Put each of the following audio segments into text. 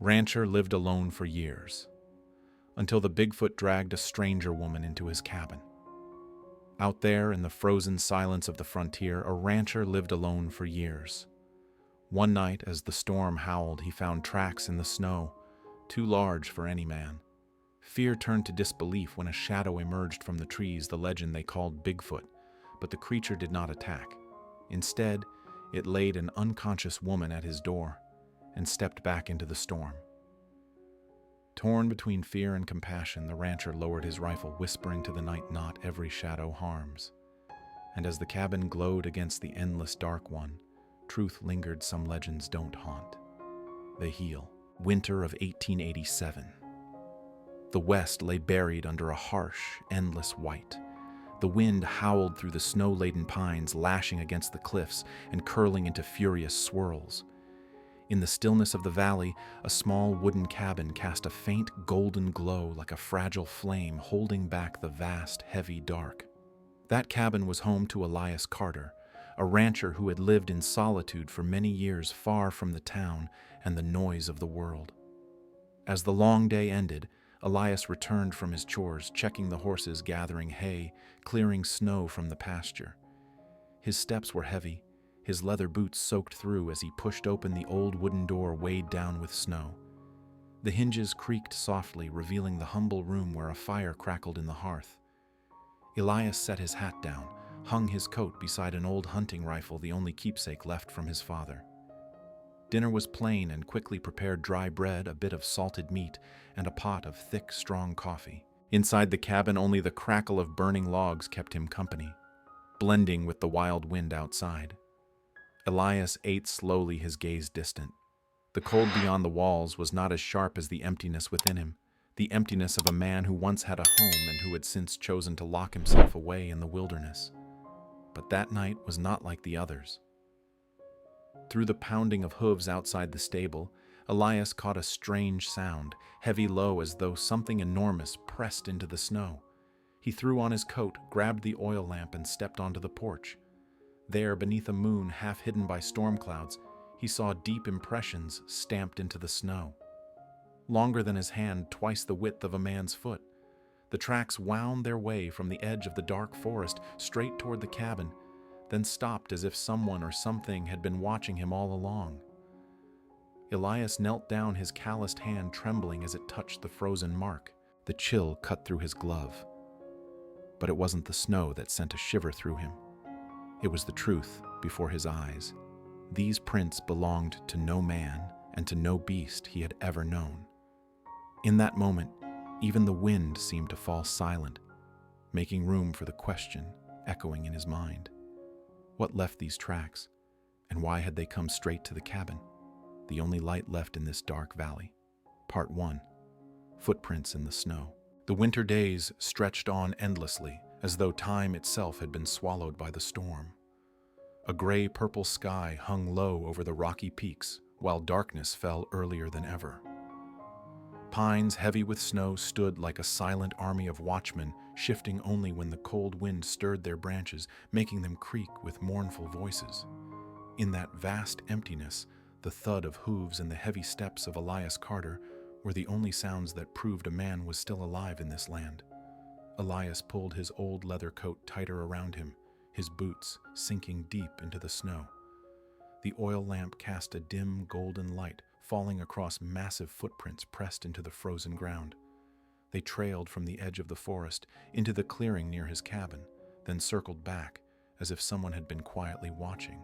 Rancher lived alone for years, until the Bigfoot dragged a stranger woman into his cabin. Out there in the frozen silence of the frontier, a rancher lived alone for years. One night, as the storm howled, he found tracks in the snow, too large for any man. Fear turned to disbelief when a shadow emerged from the trees, the legend they called Bigfoot, but the creature did not attack. Instead, it laid an unconscious woman at his door and stepped back into the storm. Torn between fear and compassion, the rancher lowered his rifle, whispering to the night, "Not every shadow harms." And as the cabin glowed against the endless dark one, truth lingered. Some legends don't haunt. They heal. Winter of 1887. The West lay buried under a harsh, endless white. The wind howled through the snow-laden pines, lashing against the cliffs and curling into furious swirls. In the stillness of the valley, a small wooden cabin cast a faint golden glow like a fragile flame holding back the vast, heavy dark. That cabin was home to Elias Carter, a rancher who had lived in solitude for many years, far from the town and the noise of the world. As the long day ended, Elias returned from his chores, checking the horses, gathering hay, clearing snow from the pasture. His steps were heavy, his leather boots soaked through as he pushed open the old wooden door weighed down with snow. The hinges creaked softly, revealing the humble room where a fire crackled in the hearth. Elias set his hat down, hung his coat beside an old hunting rifle, the only keepsake left from his father. Dinner was plain and quickly prepared: dry bread, a bit of salted meat, and a pot of thick, strong coffee. Inside the cabin, only the crackle of burning logs kept him company, blending with the wild wind outside. Elias ate slowly, his gaze distant. The cold beyond the walls was not as sharp as the emptiness within him, the emptiness of a man who once had a home and who had since chosen to lock himself away in the wilderness. But that night was not like the others. Through the pounding of hooves outside the stable, Elias caught a strange sound, heavy low, as though something enormous pressed into the snow. He threw on his coat, grabbed the oil lamp, and stepped onto the porch. There, beneath a moon half hidden by storm clouds, he saw deep impressions stamped into the snow. Longer than his hand, twice the width of a man's foot. The tracks wound their way from the edge of the dark forest straight toward the cabin, then stopped as if someone or something had been watching him all along. Elias knelt down, his calloused hand trembling as it touched the frozen mark. The chill cut through his glove. But it wasn't the snow that sent a shiver through him. It was the truth before his eyes. These prints belonged to no man and to no beast he had ever known. In that moment, even the wind seemed to fall silent, making room for the question echoing in his mind. What left these tracks, and why had they come straight to the cabin, the only light left in this dark valley? Part 1. Footprints in the snow. The winter days stretched on endlessly, as though time itself had been swallowed by the storm. A gray-purple sky hung low over the rocky peaks, while darkness fell earlier than ever. Pines heavy with snow stood like a silent army of watchmen, shifting only when the cold wind stirred their branches, making them creak with mournful voices. In that vast emptiness, the thud of hooves and the heavy steps of Elias Carter were the only sounds that proved a man was still alive in this land. Elias pulled his old leather coat tighter around him, his boots sinking deep into the snow. The oil lamp cast a dim golden light, falling across massive footprints pressed into the frozen ground. They trailed from the edge of the forest into the clearing near his cabin, then circled back as if someone had been quietly watching.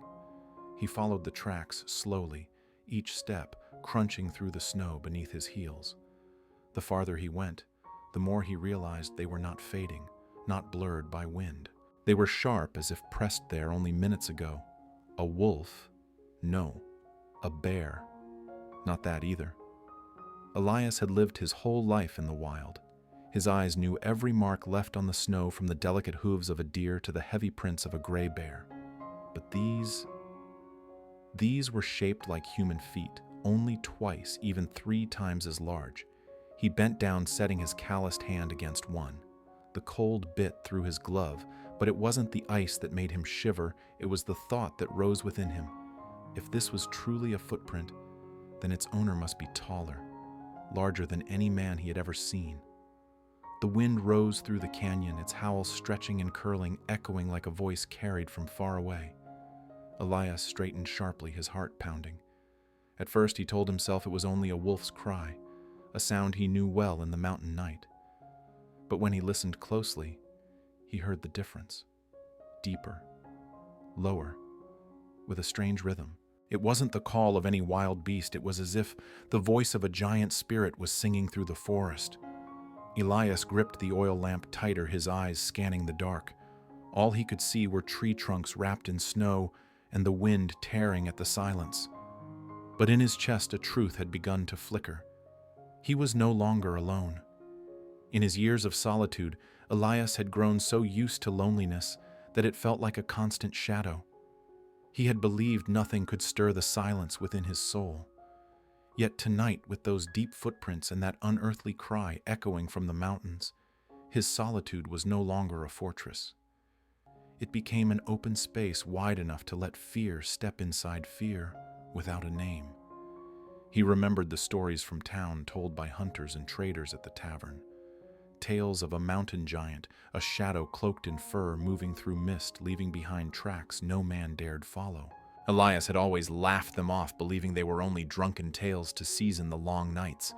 He followed the tracks slowly, each step crunching through the snow beneath his heels. The farther he went, the more he realized they were not fading, not blurred by wind. They were sharp as if pressed there only minutes ago. A wolf? No. A bear? Not that either. Elias had lived his whole life in the wild. His eyes knew every mark left on the snow, from the delicate hooves of a deer to the heavy prints of a gray bear. But these were shaped like human feet, only twice, even 3 times as large. He bent down, setting his calloused hand against one. The cold bit through his glove, but it wasn't the ice that made him shiver, it was the thought that rose within him. If this was truly a footprint, then its owner must be taller, larger than any man he had ever seen. The wind rose through the canyon, its howl stretching and curling, echoing like a voice carried from far away. Elias straightened sharply, his heart pounding. At first he told himself it was only a wolf's cry, a sound he knew well in the mountain night. But when he listened closely, he heard the difference. Deeper, lower, with a strange rhythm. It wasn't the call of any wild beast, it was as if the voice of a giant spirit was singing through the forest. Elias gripped the oil lamp tighter, his eyes scanning the dark. All he could see were tree trunks wrapped in snow and the wind tearing at the silence. But in his chest a truth had begun to flicker. He was no longer alone. In his years of solitude, Elias had grown so used to loneliness that it felt like a constant shadow. He had believed nothing could stir the silence within his soul. Yet tonight, with those deep footprints and that unearthly cry echoing from the mountains, his solitude was no longer a fortress. It became an open space wide enough to let fear step inside fear without a name. He remembered the stories from town told by hunters and traders at the tavern. Tales of a mountain giant, a shadow cloaked in fur moving through mist, leaving behind tracks no man dared follow. Elias had always laughed them off, believing they were only drunken tales to season the long nights.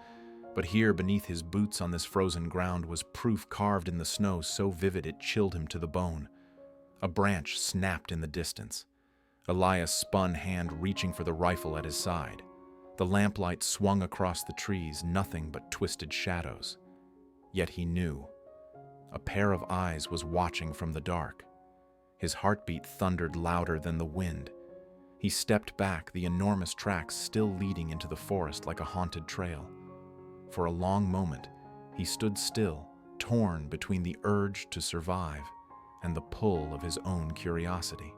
But here, beneath his boots on this frozen ground, was proof carved in the snow so vivid it chilled him to the bone. A branch snapped in the distance. Elias spun, hand reaching for the rifle at his side. The lamplight swung across the trees, nothing but twisted shadows. Yet he knew. A pair of eyes was watching from the dark. His heartbeat thundered louder than the wind. He stepped back, the enormous tracks still leading into the forest like a haunted trail. For a long moment, he stood still, torn between the urge to survive and the pull of his own curiosity.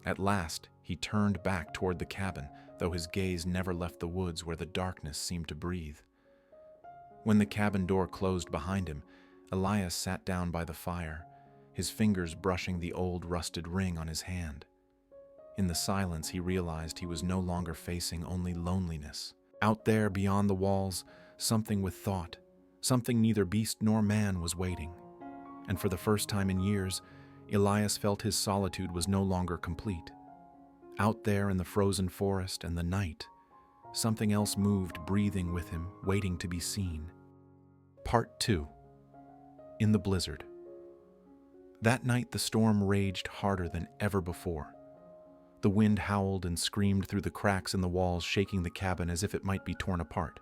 At last, he turned back toward the cabin, though his gaze never left the woods where the darkness seemed to breathe. When the cabin door closed behind him, Elias sat down by the fire, his fingers brushing the old rusted ring on his hand. In the silence, he realized he was no longer facing only loneliness. Out there, beyond the walls, something with thought, something neither beast nor man was waiting. And for the first time in years, Elias felt his solitude was no longer complete. Out there in the frozen forest and the night, something else moved, breathing with him, waiting to be seen. Part 2. In the blizzard. That night the storm raged harder than ever before. The wind howled and screamed through the cracks in the walls, shaking the cabin as if it might be torn apart.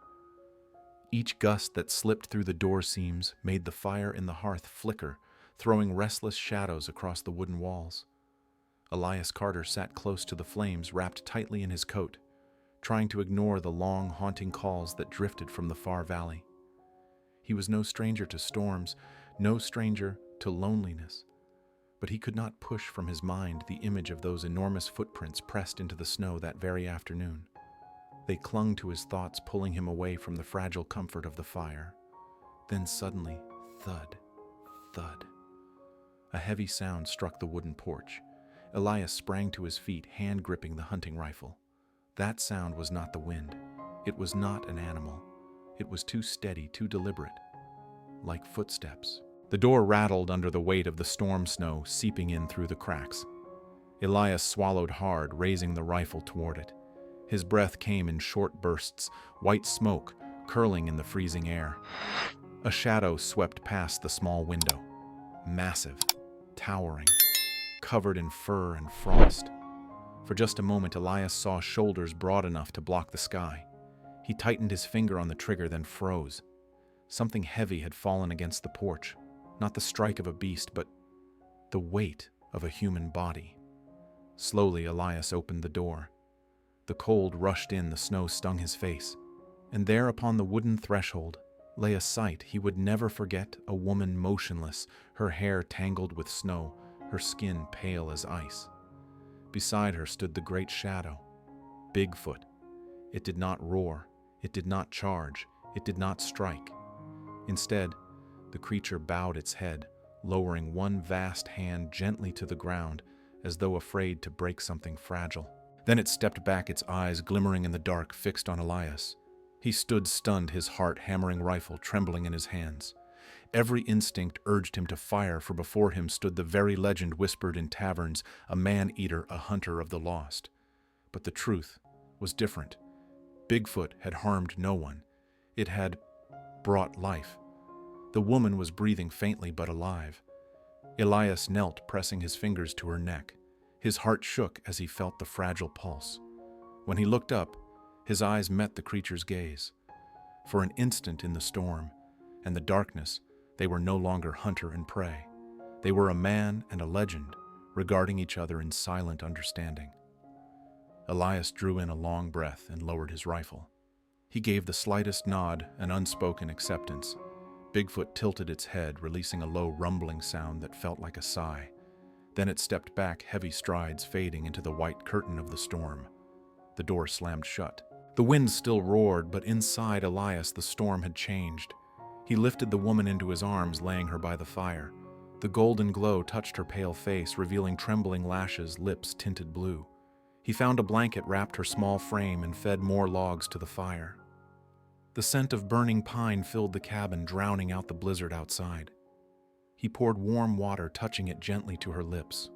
Each gust that slipped through the door seams made the fire in the hearth flicker, throwing restless shadows across the wooden walls. Elias Carter sat close to the flames, wrapped tightly in his coat, trying to ignore the long, haunting calls that drifted from the far valley. He was no stranger to storms, no stranger to loneliness, but he could not push from his mind the image of those enormous footprints pressed into the snow that very afternoon. They clung to his thoughts, pulling him away from the fragile comfort of the fire. Then suddenly, thud, thud. A heavy sound struck the wooden porch. Elias sprang to his feet, hand gripping the hunting rifle. That sound was not the wind. It was not an animal. It was too steady, too deliberate, like footsteps. The door rattled under the weight of the storm snow seeping in through the cracks. Elias swallowed hard, raising the rifle toward it. His breath came in short bursts, white smoke curling in the freezing air. A shadow swept past the small window, massive, towering, covered in fur and frost. For just a moment, Elias saw shoulders broad enough to block the sky. He tightened his finger on the trigger, then froze. Something heavy had fallen against the porch. Not the strike of a beast, but the weight of a human body. Slowly, Elias opened the door. The cold rushed in, the snow stung his face. And there upon the wooden threshold lay a sight he would never forget, a woman motionless, her hair tangled with snow, her skin pale as ice. Beside her stood the great shadow, Bigfoot. It did not roar, it did not charge, it did not strike. Instead, the creature bowed its head, lowering one vast hand gently to the ground, as though afraid to break something fragile. Then it stepped back, its eyes glimmering in the dark, fixed on Elias. He stood stunned, his heart-hammering rifle trembling in his hands. Every instinct urged him to fire, for before him stood the very legend whispered in taverns, a man-eater, a hunter of the lost. But the truth was different. Bigfoot had harmed no one. It had brought life. The woman was breathing faintly but alive. Elias knelt, pressing his fingers to her neck. His heart shook as he felt the fragile pulse. When he looked up, his eyes met the creature's gaze. For an instant in the storm and the darkness, they were no longer hunter and prey. They were a man and a legend, regarding each other in silent understanding. Elias drew in a long breath and lowered his rifle. He gave the slightest nod, an unspoken acceptance. Bigfoot tilted its head, releasing a low rumbling sound that felt like a sigh. Then it stepped back, heavy strides fading into the white curtain of the storm. The door slammed shut. The wind still roared, but inside Elias the storm had changed. He lifted the woman into his arms, laying her by the fire. The golden glow touched her pale face, revealing trembling lashes, lips tinted blue. He found a blanket, wrapped her small frame, and fed more logs to the fire. The scent of burning pine filled the cabin, drowning out the blizzard outside. He poured warm water, touching it gently to her lips.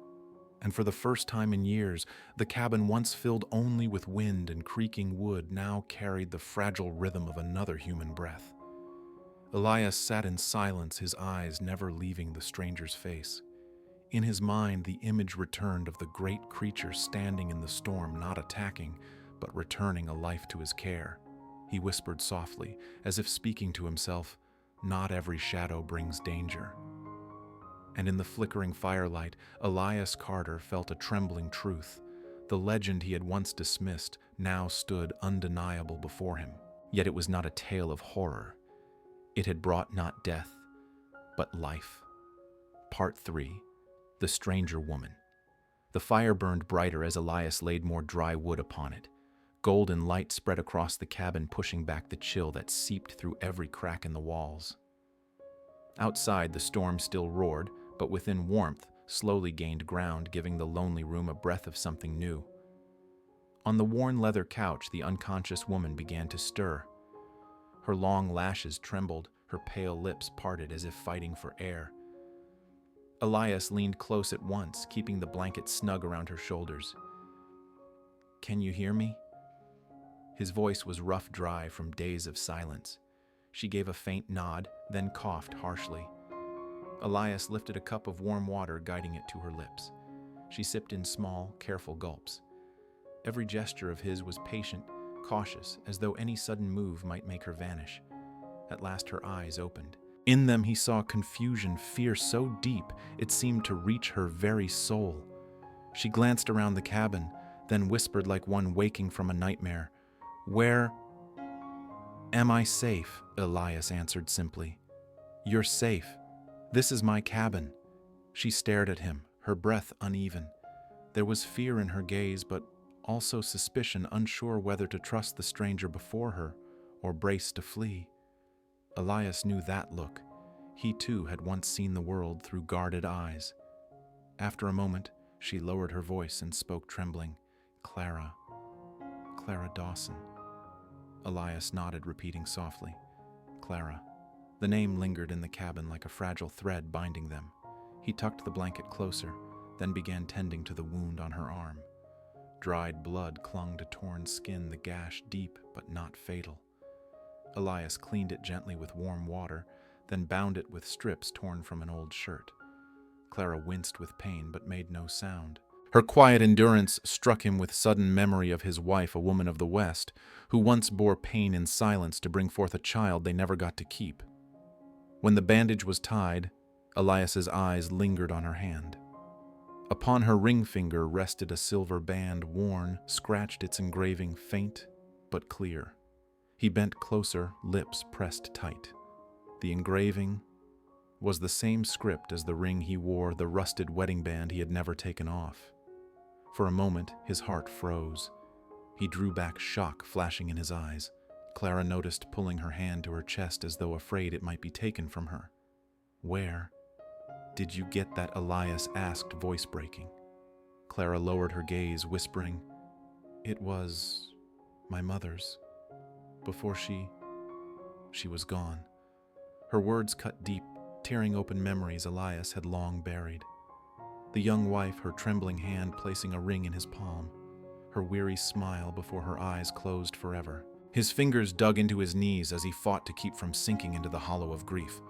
And for the first time in years, the cabin, once filled only with wind and creaking wood, now carried the fragile rhythm of another human breath. Elias sat in silence, his eyes never leaving the stranger's face. In his mind, the image returned of the great creature standing in the storm, not attacking, but returning a life to his care. He whispered softly, as if speaking to himself, "Not every shadow brings danger." And in the flickering firelight, Elias Carter felt a trembling truth. The legend he had once dismissed now stood undeniable before him. Yet it was not a tale of horror. It had brought not death, but life. Part 3. The Stranger Woman. The fire burned brighter as Elias laid more dry wood upon it. Golden light spread across the cabin, pushing back the chill that seeped through every crack in the walls. Outside, the storm still roared, but within warmth slowly gained ground, giving the lonely room a breath of something new. On the worn leather couch, the unconscious woman began to stir. Her long lashes trembled, her pale lips parted as if fighting for air. Elias leaned close at once, keeping the blanket snug around her shoulders. "Can you hear me?" His voice was rough, dry from days of silence. She gave a faint nod, then coughed harshly. Elias lifted a cup of warm water, guiding it to her lips. She sipped in small, careful gulps. Every gesture of his was patient, cautious, as though any sudden move might make her vanish. At last her eyes opened. In them he saw confusion, fear so deep it seemed to reach her very soul. She glanced around the cabin, then whispered like one waking from a nightmare, "Where am I safe?" Elias answered simply. "You're safe. This is my cabin." She stared at him, her breath uneven. There was fear in her gaze, but also suspicion, unsure whether to trust the stranger before her or brace to flee. Elias knew that look. He too had once seen the world through guarded eyes. After a moment, she lowered her voice and spoke trembling. Clara Dawson." Elias nodded, repeating softly, "Clara." The name lingered in the cabin like a fragile thread binding them. He tucked the blanket closer, then began tending to the wound on her arm. Dried blood clung to torn skin, the gash deep but not fatal. Elias cleaned it gently with warm water, then bound it with strips torn from an old shirt. Clara winced with pain but made no sound. Her quiet endurance struck him with sudden memory of his wife, a woman of the West, who once bore pain in silence to bring forth a child they never got to keep. When the bandage was tied, Elias's eyes lingered on her hand. Upon her ring finger rested a silver band, worn, scratched, its engraving faint but clear. He bent closer, lips pressed tight. The engraving was the same script as the ring he wore, the rusted wedding band he had never taken off. For a moment, his heart froze. He drew back, shock flashing in his eyes. Clara noticed, pulling her hand to her chest as though afraid it might be taken from her. "Where did you get that?" Elias asked, voice breaking. Clara lowered her gaze, whispering, It was my mother's. Before she was gone. Her words cut deep, tearing open memories Elias had long buried. The young wife, her trembling hand placing a ring in his palm, her weary smile before her eyes closed forever. His fingers dug into his knees as he fought to keep from sinking into the hollow of grief.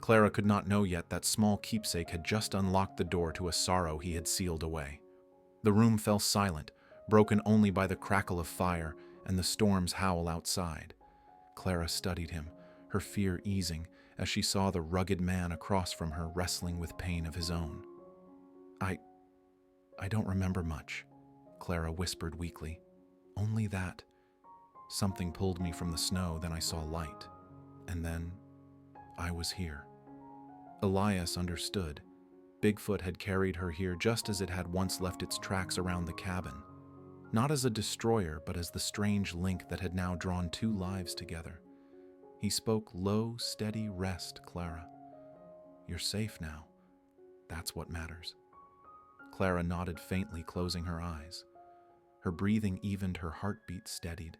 Clara could not know yet that small keepsake had just unlocked the door to a sorrow he had sealed away. The room fell silent, broken only by the crackle of fire and the storm's howl outside. Clara studied him, her fear easing as she saw the rugged man across from her wrestling with pain of his own. I don't remember much, Clara whispered weakly. Only that. Something pulled me from the snow, then I saw light. And then I was here. Elias understood. Bigfoot had carried her here just as it had once left its tracks around the cabin. Not as a destroyer, but as the strange link that had now drawn two lives together. He spoke low, steady rest, Clara. You're safe now. That's what matters. Clara nodded faintly, closing her eyes. Her breathing evened, her heartbeat steadied.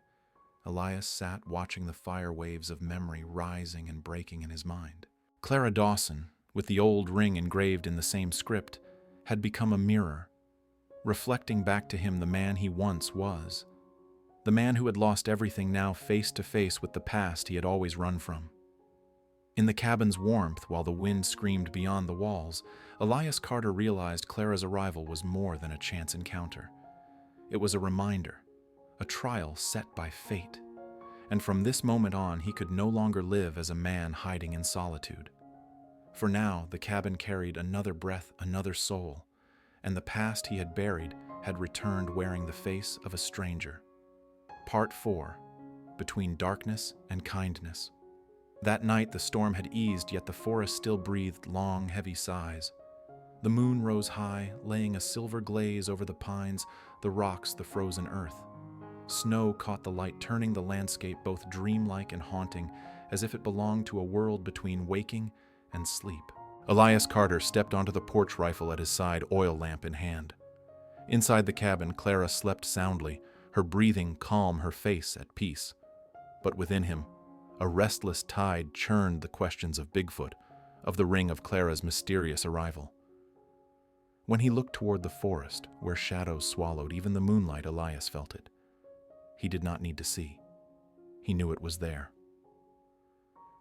Elias sat watching the fire waves of memory rising and breaking in his mind. Clara Dawson, with the old ring engraved in the same script, had become a mirror, reflecting back to him the man he once was. The man who had lost everything, now face to face with the past he had always run from. In the cabin's warmth, while the wind screamed beyond the walls, Elias Carter realized Clara's arrival was more than a chance encounter. It was a reminder, a trial set by fate. And from this moment on, he could no longer live as a man hiding in solitude. For now, the cabin carried another breath, another soul, and the past he had buried had returned wearing the face of a stranger. Part 4. Between Darkness and Kindness. That night the storm had eased, yet the forest still breathed long, heavy sighs. The moon rose high, laying a silver glaze over the pines, the rocks, the frozen earth. Snow caught the light, turning the landscape both dreamlike and haunting, as if it belonged to a world between waking and sleep. Elias Carter stepped onto the porch, rifle at his side, oil lamp in hand. Inside the cabin, Clara slept soundly, her breathing calm, her face at peace. But within him, a restless tide churned the questions of Bigfoot, of the ring, of Clara's mysterious arrival. When he looked toward the forest, where shadows swallowed even the moonlight, Elias felt it. He did not need to see. He knew it was there.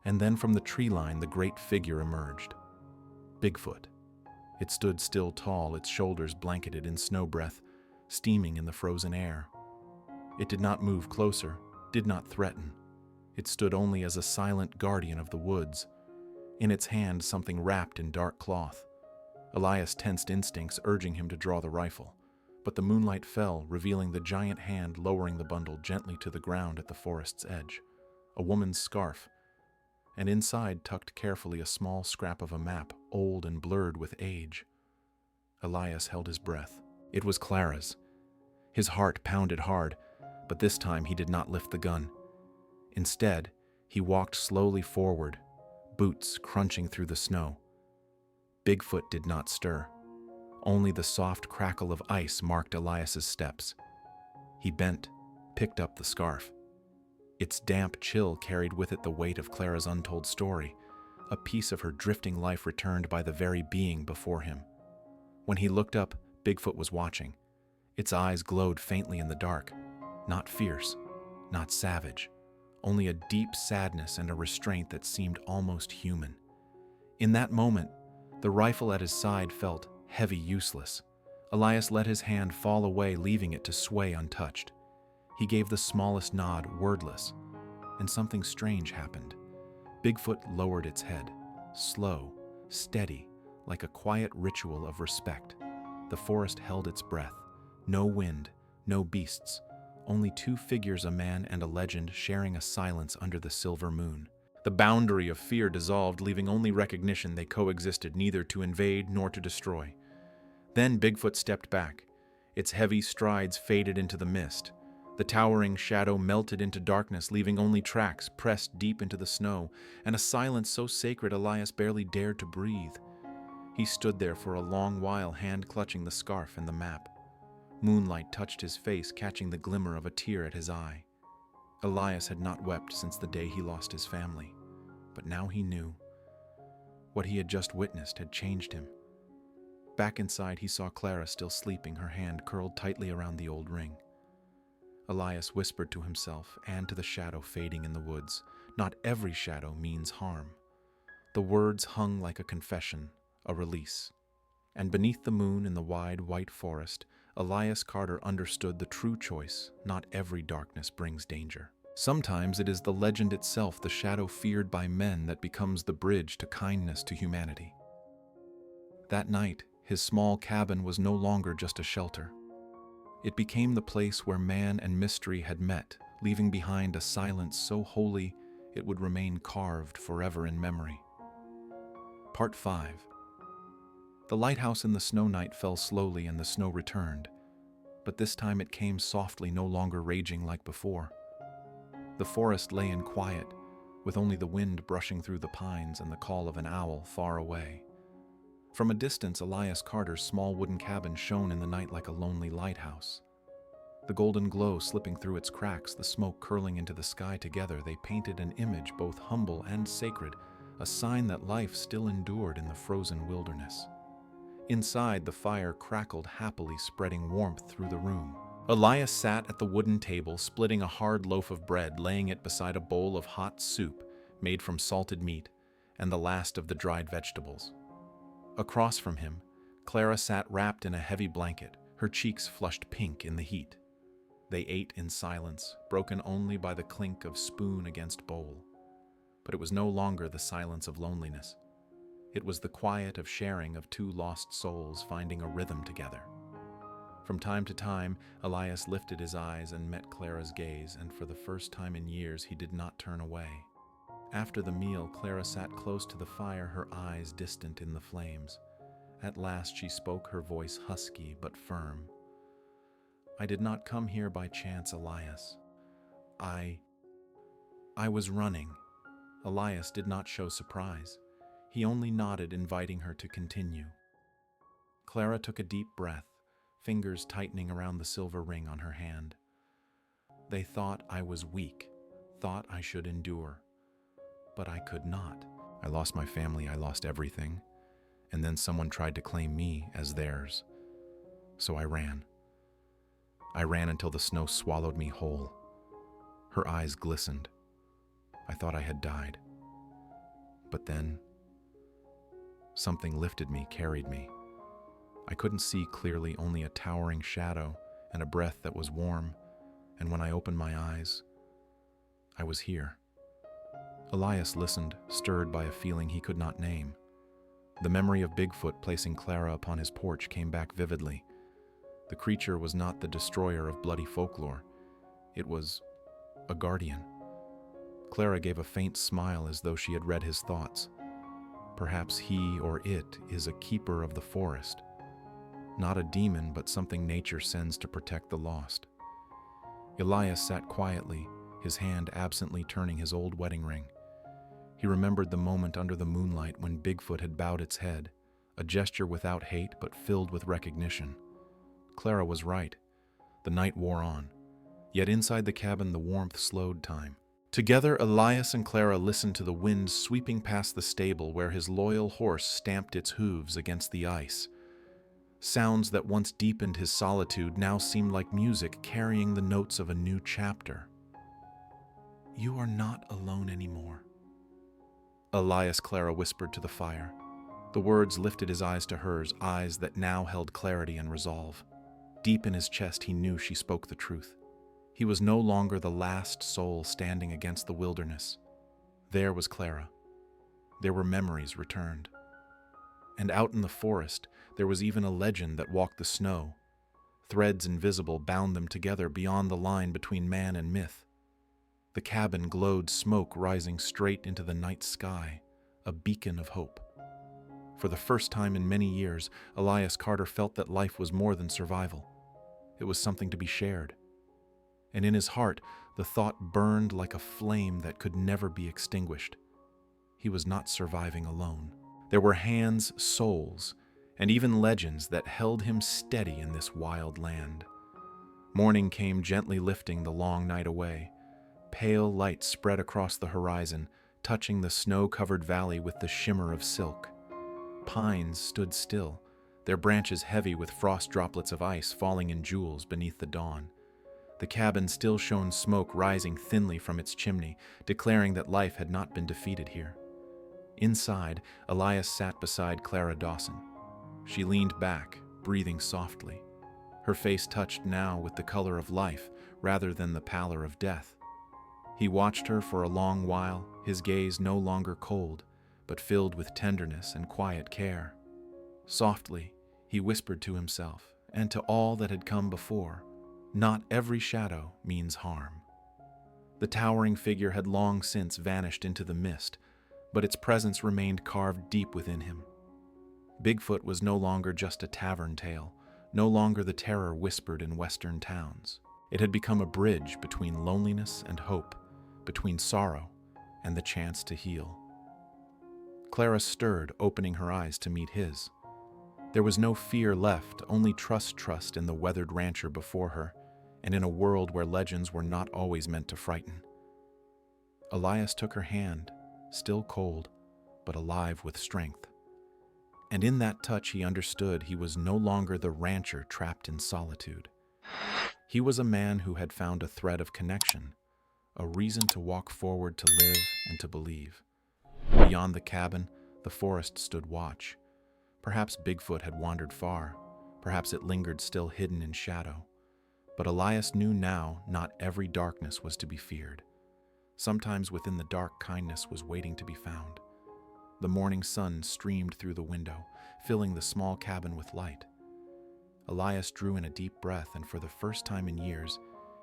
And then from the tree line, the great figure emerged. Bigfoot. It stood still tall, its shoulders blanketed in snow breath, steaming in the frozen air. It did not move closer, did not threaten. It stood only as a silent guardian of the woods. In its hand, something wrapped in dark cloth. Elias tensed instincts, urging him to draw the rifle. But the moonlight fell, revealing the giant hand lowering the bundle gently to the ground at the forest's edge. A woman's scarf. And inside, tucked carefully, a small scrap of a map, old and blurred with age. Elias held his breath. It was Clara's. His heart pounded hard, but this time he did not lift the gun. Instead, he walked slowly forward, boots crunching through the snow. Bigfoot did not stir. Only the soft crackle of ice marked Elias's steps. He bent, picked up the scarf. Its damp chill carried with it the weight of Clara's untold story, a piece of her drifting life returned by the very being before him. When he looked up, Bigfoot was watching. Its eyes glowed faintly in the dark, not fierce, not savage, only a deep sadness and a restraint that seemed almost human. In that moment, the rifle at his side felt heavy, useless. Elias let his hand fall away, leaving it to sway untouched. He gave the smallest nod, wordless, and something strange happened. Bigfoot lowered its head, slow, steady, like a quiet ritual of respect. The forest held its breath. No wind, no beasts, only two figures, a man and a legend, sharing a silence under the silver moon. The boundary of fear dissolved, leaving only recognition. They coexisted, neither to invade nor to destroy. Then Bigfoot stepped back. Its heavy strides faded into the mist. The towering shadow melted into darkness, leaving only tracks pressed deep into the snow, and a silence so sacred Elias barely dared to breathe. He stood there for a long while, hand clutching the scarf and the map. Moonlight touched his face, catching the glimmer of a tear at his eye. Elias had not wept since the day he lost his family, but now he knew. What he had just witnessed had changed him. Back inside, he saw Clara still sleeping, her hand curled tightly around the old ring. Elias whispered to himself and to the shadow fading in the woods, "Not every shadow means harm." The words hung like a confession, a release. And beneath the moon in the wide white forest, Elias Carter understood the true choice: not every darkness brings danger. Sometimes it is the legend itself, the shadow feared by men, that becomes the bridge to kindness to humanity. That night, his small cabin was no longer just a shelter. It became the place where man and mystery had met, leaving behind a silence so holy it would remain carved forever in memory. Part 5. The lighthouse in the snow night fell slowly and the snow returned, but this time it came softly, no longer raging like before. The forest lay in quiet, with only the wind brushing through the pines and the call of an owl far away. From a distance, Elias Carter's small wooden cabin shone in the night like a lonely lighthouse. The golden glow slipping through its cracks, the smoke curling into the sky, together they painted an image both humble and sacred, a sign that life still endured in the frozen wilderness. Inside, the fire crackled happily, spreading warmth through the room. Elias sat at the wooden table, splitting a hard loaf of bread, laying it beside a bowl of hot soup made from salted meat and the last of the dried vegetables. Across from him, Clara sat wrapped in a heavy blanket, her cheeks flushed pink in the heat. They ate in silence, broken only by the clink of spoon against bowl. But it was no longer the silence of loneliness. It was the quiet of sharing, of two lost souls finding a rhythm together. From time to time, Elias lifted his eyes and met Clara's gaze, and for the first time in years he did not turn away. After the meal, Clara sat close to the fire, her eyes distant in the flames. At last she spoke, her voice husky but firm. "I did not come here by chance, Elias. I was running." Elias did not show surprise. He only nodded, inviting her to continue. Clara took a deep breath, fingers tightening around the silver ring on her hand. "They thought I was weak, thought I should endure. But I could not. I lost my family, I lost everything. And then someone tried to claim me as theirs. So I ran. I ran until the snow swallowed me whole." Her eyes glistened. "I thought I had died. But then something lifted me, carried me. I couldn't see clearly, only a towering shadow and a breath that was warm, and when I opened my eyes, I was here." Elias listened, stirred by a feeling he could not name. The memory of Bigfoot placing Clara upon his porch came back vividly. The creature was not the destroyer of bloody folklore. It was a guardian. Clara gave a faint smile as though she had read his thoughts. Perhaps he or it is a keeper of the forest. Not a demon, but something nature sends to protect the lost. Elias sat quietly, his hand absently turning his old wedding ring. He remembered the moment under the moonlight when Bigfoot had bowed its head, a gesture without hate but filled with recognition. Clara was right. The night wore on. Yet inside the cabin the warmth slowed time. Together, Elias and Clara listened to the wind sweeping past the stable where his loyal horse stamped its hooves against the ice. Sounds that once deepened his solitude now seemed like music carrying the notes of a new chapter. "You are not alone anymore," Elias Clara whispered to the fire. The words lifted his eyes to hers, eyes that now held clarity and resolve. Deep in his chest he knew she spoke the truth. He was no longer the last soul standing against the wilderness. There was Clara. There were memories returned. And out in the forest, there was even a legend that walked the snow. Threads invisible bound them together beyond the line between man and myth. The cabin glowed, smoke rising straight into the night sky, a beacon of hope. For the first time in many years, Elias Carter felt that life was more than survival. It was something to be shared. And in his heart, the thought burned like a flame that could never be extinguished. He was not surviving alone. There were hands, souls, and even legends that held him steady in this wild land. Morning came gently lifting the long night away. Pale light spread across the horizon, touching the snow-covered valley with the shimmer of silk. Pines stood still, their branches heavy with frost droplets of ice falling in jewels beneath the dawn. The cabin still shone smoke rising thinly from its chimney, declaring that life had not been defeated here. Inside, Elias sat beside Clara Dawson. She leaned back, breathing softly. Her face touched now with the color of life rather than the pallor of death. He watched her for a long while, his gaze no longer cold, but filled with tenderness and quiet care. Softly, he whispered to himself, and to all that had come before, "Not every shadow means harm." The towering figure had long since vanished into the mist, but its presence remained carved deep within him. Bigfoot was no longer just a tavern tale, no longer the terror whispered in western towns. It had become a bridge between loneliness and hope, between sorrow and the chance to heal. Clara stirred, opening her eyes to meet his. There was no fear left, only trust in the weathered rancher before her, and in a world where legends were not always meant to frighten. Elias took her hand, still cold, but alive with strength. And in that touch he understood he was no longer the rancher trapped in solitude. He was a man who had found a thread of connection, a reason to walk forward, to live and to believe. Beyond the cabin, the forest stood watch. Perhaps Bigfoot had wandered far, perhaps it lingered still hidden in shadow. But Elias knew now not every darkness was to be feared. Sometimes within the dark, kindness was waiting to be found. The morning sun streamed through the window, filling the small cabin with light. Elias drew in a deep breath, and for the first time in years,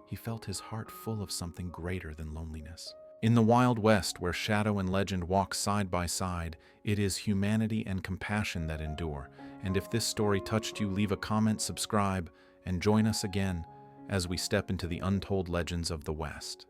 he felt his heart full of something greater than loneliness. In the Wild West, where shadow and legend walk side by side, it is humanity and compassion that endure. And if this story touched you, leave a comment, subscribe, and join us again as we step into the untold legends of the West.